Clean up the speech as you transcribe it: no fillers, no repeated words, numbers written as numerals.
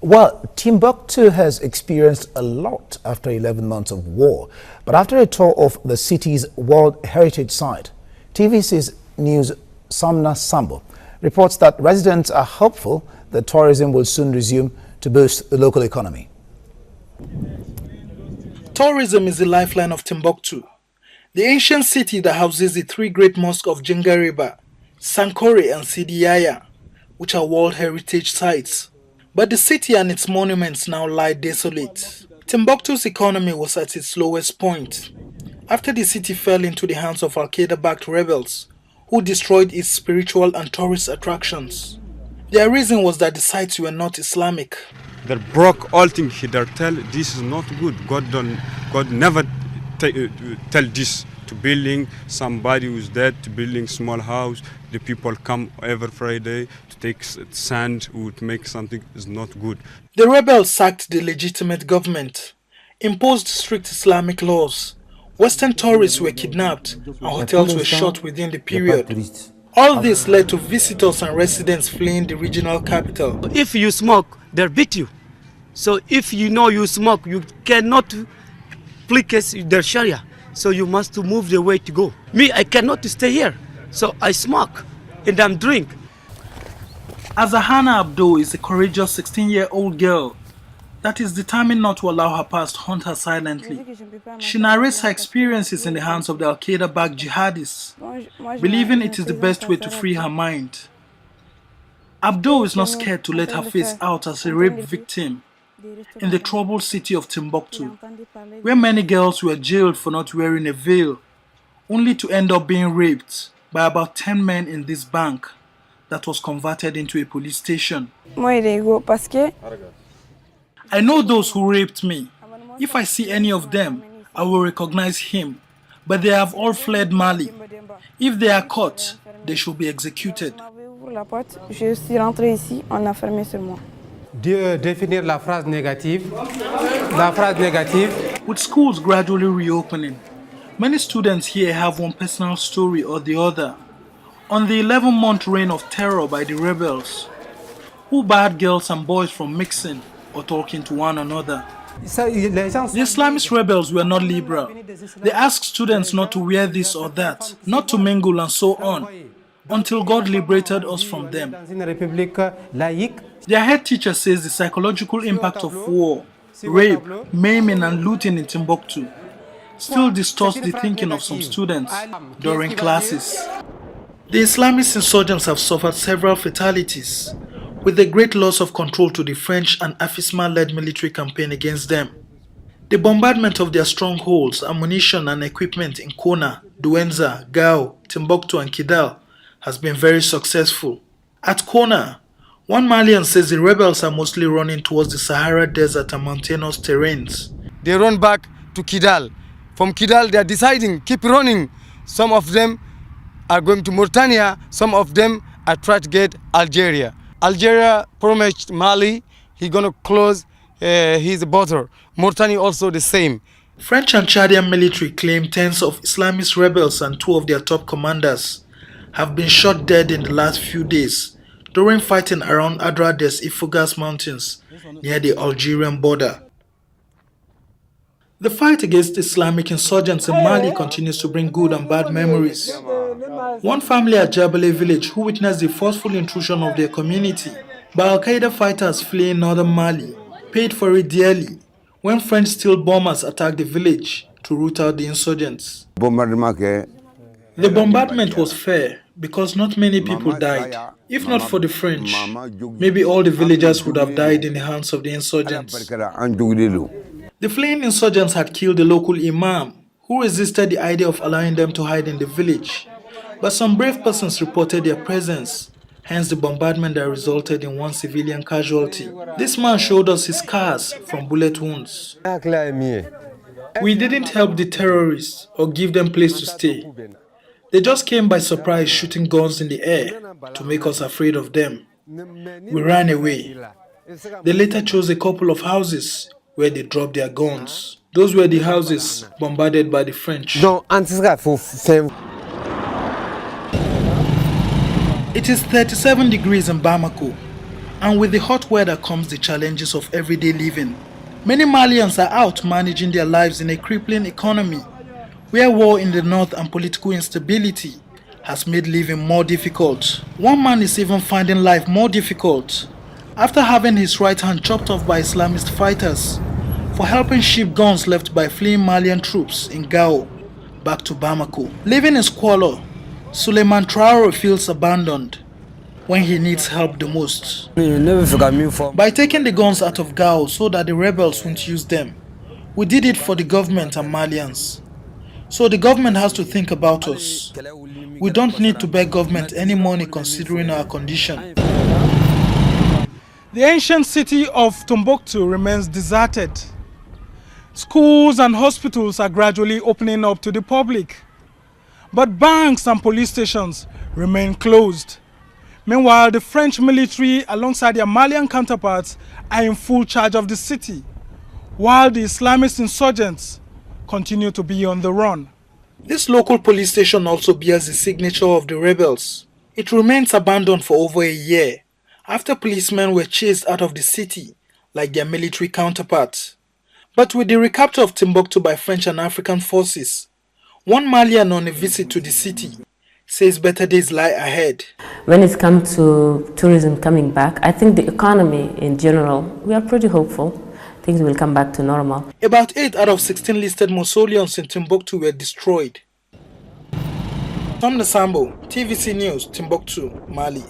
Well, Timbuktu has experienced a lot after 11 months of war. But after a tour of the city's World Heritage Site, TVC NEWS Sumner Sambo reports that residents are hopeful that tourism will soon resume to boost the local economy. Tourism is the lifeline of Timbuktu, the ancient city that houses the three great mosques of Jingariba, Sankore and Sidi Yaya, which are World Heritage Sites. But the city and its monuments now lie desolate. Timbuktu's economy was at its lowest point after the city fell into the hands of AlQaeda-backed rebels who destroyed its spiritual and tourist attractions. Their reason was that the sites were not Islamic. They broke all things. They tell this is not good. God never tell this to building somebody who's dead, to building small house. The people come every Friday to take sand, would make something is not good. The rebels sacked the legitimate government, imposed strict Islamic laws. Western tourists were kidnapped and hotels were shut within the period. All this led to visitors and residents fleeing the regional capital. If you smoke, they'll beat you. So if you know you smoke, you cannot practice their Sharia. So you must move the way to go. Me, I cannot stay here. So I smoke and I'm drink. Azahana Abdo is a courageous 16-year-old girl that is determined not to allow her past haunt her silently. She narrates her experiences in the hands of the AlQaeda-backed jihadists, believing it is the best way to free her mind. Abdo is not scared to let her face out as a rape victim in the troubled city of Timbuktu, where many girls were jailed for not wearing a veil, only to end up being raped by about 10 men in this bank that was converted into a police station. I know those who raped me. If I see any of them, I will recognize him. But they have all fled Mali. If they are caught, they should be executed. Définir la phrase négative. La phrase négative. With schools gradually reopening, many students here have one personal story or the other on the 11-month reign of terror by the rebels, who barred girls and boys from mixing or talking to one another. The Islamist rebels were not liberal. They asked students not to wear this or that, not to mingle and so on, until God liberated us from them. Their head teacher says the psychological impact of war, rape, maiming and looting in Timbuktu still distorts the thinking of some students during classes. The Islamist insurgents have suffered several fatalities, with the great loss of control to the French and AFISMA-led military campaign against them. The bombardment of their strongholds, ammunition and equipment in Kona, Douenza, Gao, Timbuktu and Kidal has been very successful. At Kona, one Malian says the rebels are mostly running towards the Sahara Desert and mountainous terrains. They run back to Kidal. From Kidal they are deciding, keep running. Some of them are going to Mauritania, some of them are trying to get Algeria. Algeria promised Mali he's going to close his border. Mauritania also the same. French and Chadian military claim tens of Islamist rebels and two of their top commanders have been shot dead in the last few days during fighting around Adra des Ifugas mountains near the Algerian border. The fight against Islamic insurgents in Mali continues to bring good and bad memories. One family at Jabale village who witnessed the forceful intrusion of their community by Al-Qaeda fighters fleeing northern Mali paid for it dearly when French steel bombers attacked the village to root out the insurgents. The bombardment was fair because not many people died. If not for the French, maybe all the villagers would have died in the hands of the insurgents. The fleeing insurgents had killed the local imam, who resisted the idea of allowing them to hide in the village. But some brave persons reported their presence, hence the bombardment that resulted in one civilian casualty. This man showed us his scars from bullet wounds. We didn't help the terrorists or give them place to stay. They just came by surprise shooting guns in the air to make us afraid of them. We ran away. They later chose a couple of houses where they dropped their guns. Those were the houses bombarded by the French. It is 37 degrees in Bamako, And with the hot weather comes the challenges of everyday living. Many Malians are out managing their lives in a crippling economy, where war in the north and political instability has made living more difficult. One man is even finding life more difficult after having his right hand chopped off by Islamist fighters for helping ship guns left by fleeing Malian troops in Gao back to Bamako. Living in squalor, Suleiman Traore feels abandoned when he needs help the most. By taking the guns out of Gao so that the rebels won't use them, we did it for the government and Malians. So the government has to think about us. We don't need to beg government any money considering our condition. The ancient city of Timbuktu remains deserted. Schools and hospitals are gradually opening up to the public, but banks and police stations remain closed. Meanwhile, the French military, alongside their Malian counterparts, are in full charge of the city, while the Islamist insurgents continue to be on the run. This local police station also bears the signature of the rebels. It remains abandoned for over a year, after policemen were chased out of the city like their military counterparts. But with the recapture of Timbuktu by French and African forces, one Malian on a visit to the city says better days lie ahead. When it comes to tourism coming back, I think the economy in general, we are pretty hopeful. Things will come back to normal. About 8 out of 16 listed mausoleums in Timbuktu were destroyed. Sumner Sambo, TVC News, Timbuktu, Mali.